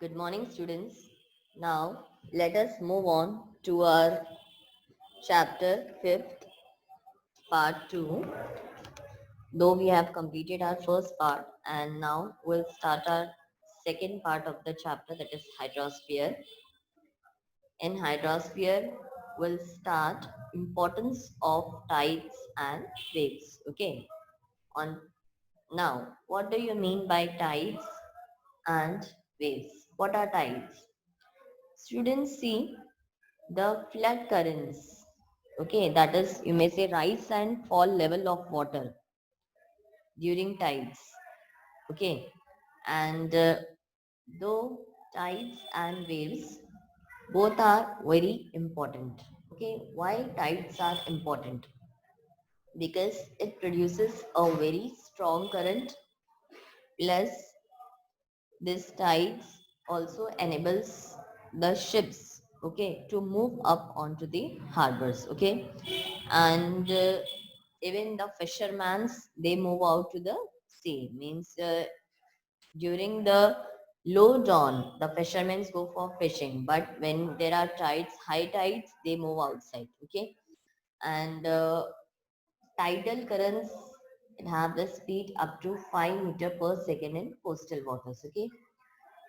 Good morning, students. Now, let us move on to our chapter 5th, part 2. Though we have completed our first part, and now we'll start our second part of the chapter, that is hydrosphere. In hydrosphere, we'll start importance of tides and waves. Okay. On now, what do you mean by tides and waves? What are tides? Students, see the flood currents. Okay, that is, you may say, rise and fall level of water during tides. Okay, and though tides and waves both are very important. Okay, why tides are important? Because it produces a very strong current, plus this tides also enables the ships, okay, to move up onto the harbors. Okay, and even the fishermen's, they move out to the sea, means during the low dawn the fishermen go for fishing, but when there are tides, high tides, they move outside. Okay, and tidal currents have the speed up to 5 meter per second in coastal waters. Okay,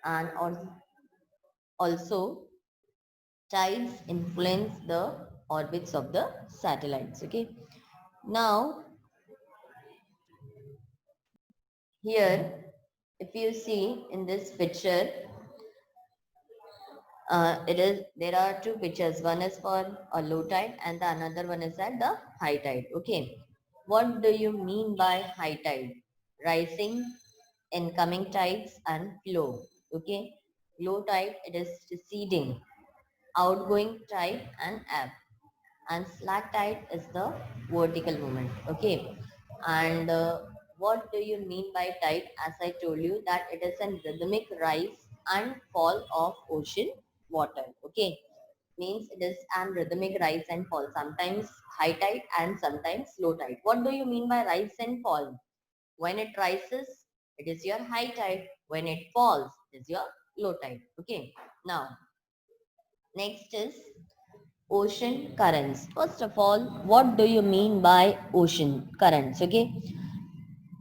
and also tides influence the orbits of the satellites. Okay, now here, if you see in this picture, it is, there are two pictures. One is for a low tide and the another one is at the high tide. Okay, what do you mean by high tide? Rising, incoming tides and flow. Okay, low tide, it is receding, outgoing tide and ebb, and slack tide is the vertical movement. Okay, and what do you mean by tide? As I told you, that it is a rhythmic rise and fall of ocean water. Okay, means it is an rhythmic rise and fall, sometimes high tide and sometimes low tide. What do you mean by rise and fall? When it rises, it is your high tide. When it falls, it is your low tide. Okay, now next is ocean currents. First of all, what do you mean by ocean currents? Okay,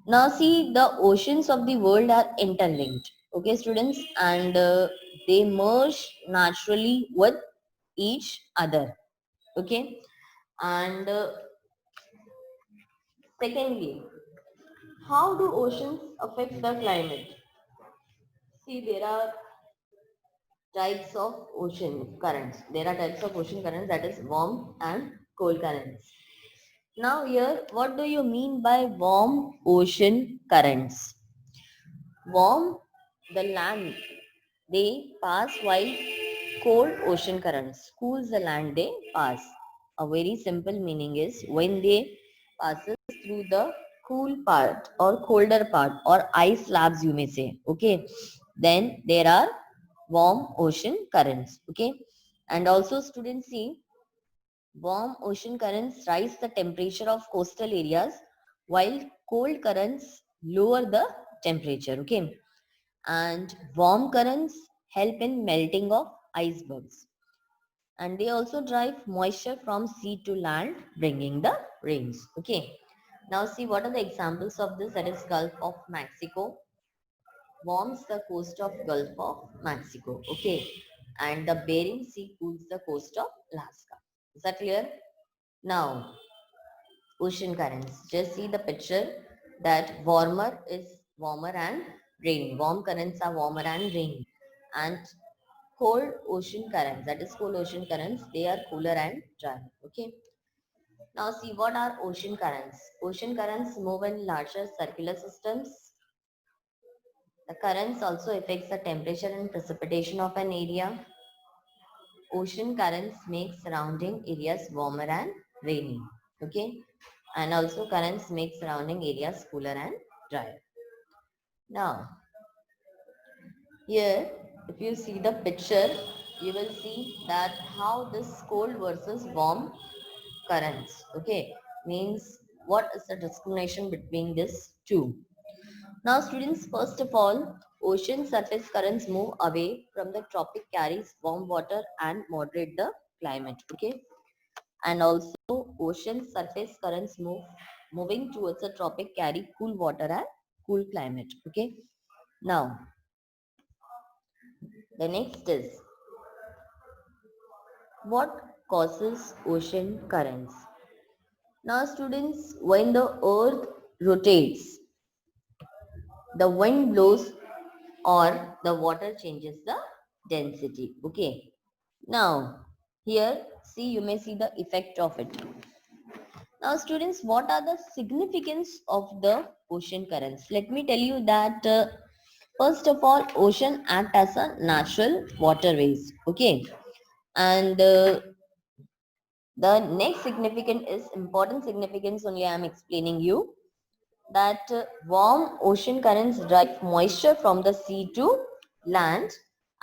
now see, the oceans of the world are interlinked. Okay, students, and they merge naturally with each other. Okay, and secondly, how do oceans affect the climate? See, there are types of ocean currents. There are types of ocean currents, that is warm and cold currents. Now here, what do you mean by warm ocean currents? Warm, the land they pass, while cold ocean currents cools the land they pass. A very simple meaning is, when they passes through the cool part or colder part or ice slabs, you may say. Okay, then there are warm ocean currents. Okay, and also students, see, warm ocean currents rise the temperature of coastal areas, while cold currents lower the temperature. Okay, and warm currents help in melting of icebergs, and they also drive moisture from sea to land, bringing the rains. Okay, now see, what are the examples of this? That is, Gulf of Mexico warms the coast of Gulf of Mexico. Okay, and the Bering Sea cools the coast of Alaska. Is that clear? Now, ocean currents. Just see the picture, that warmer is warmer and rainy. Warm currents are warmer and rainy. And cold ocean currents, that is cold ocean currents, they are cooler and dry. Okay. Now see, what are ocean currents? Ocean currents move in larger circular systems. The currents also affects the temperature and precipitation of an area. Ocean currents make surrounding areas warmer and rainy. Okay, and also currents make surrounding areas cooler and drier. Now here, if you see the picture, you will see that how this cold versus warm currents. Okay, means what is the discrimination between these two? Now students, first of all, Ocean surface currents move away from the tropic, carries warm water and moderate the climate. Okay, and also ocean surface currents moving towards the tropic carry cool water and cool climate. Okay, now the next is what causes ocean currents. Now students, when the earth rotates, the wind blows or the water changes the density. Okay, now here see, you may see the effect of it. Now students, what are the significance of the ocean currents? Let me tell you that first of all, ocean act as a natural waterways. Okay, and the next significant is important significance only I am explaining you, that warm ocean currents drive moisture from the sea to land,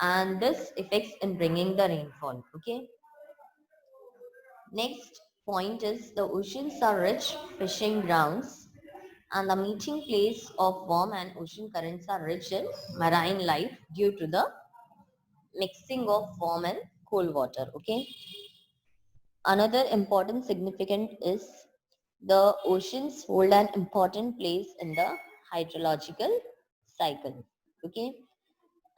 and this affects in bringing the rainfall. Okay, next point is the oceans are rich fishing grounds, and the meeting place of warm and ocean currents are rich in marine life due to the mixing of warm and cold water. Okay, another important significant is the oceans hold an important place in the hydrological cycle. Okay,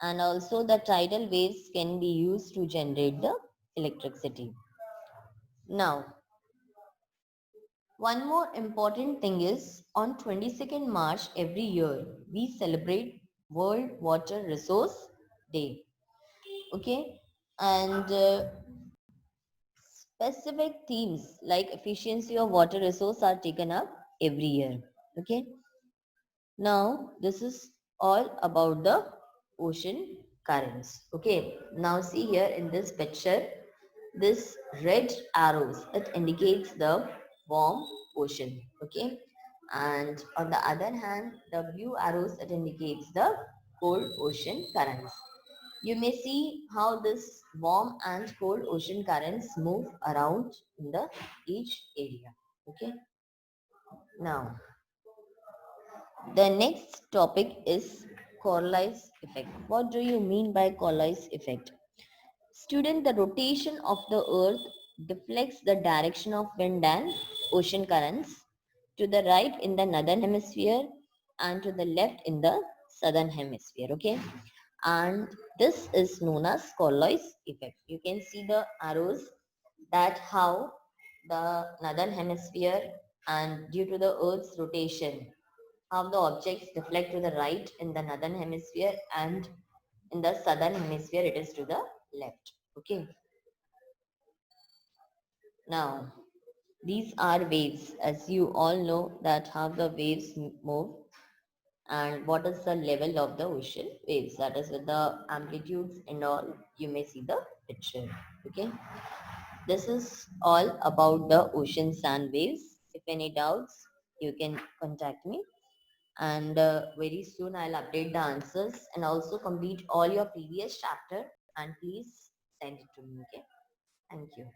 and also the tidal waves can be used to generate the electricity. Now, one more important thing is on 22nd March every year we celebrate World Water Resource Day. Okay, and specific themes like efficiency of water resource are taken up every year. Okay, now this is all about the ocean currents. Okay, now see here in this picture, this red arrows, it indicates the warm ocean. Okay, and on the other hand, the blue arrows, it indicates the cold ocean currents. You may see how this warm and cold ocean currents move around in the each area. Okay, now the next topic is Coriolis effect. What do you mean by Coriolis effect? Student, the rotation of the earth deflects the direction of wind and ocean currents to the right in the northern hemisphere and to the left in the southern hemisphere. Okay, and this is known as Coriolis effect. You can see the arrows, that how the northern hemisphere, and due to the earth's rotation, how the objects deflect to the right in the northern hemisphere, and in the southern hemisphere it is to the left. Okay, now these are waves, as you all know that how the waves move, and what is the level of the ocean waves, that is with the amplitudes and all, you may see the picture. Okay, this is all about the oceans and waves. If any doubts, you can contact me, and very soon I'll update the answers and also complete all your previous chapter, and please send it to me. Okay, thank you.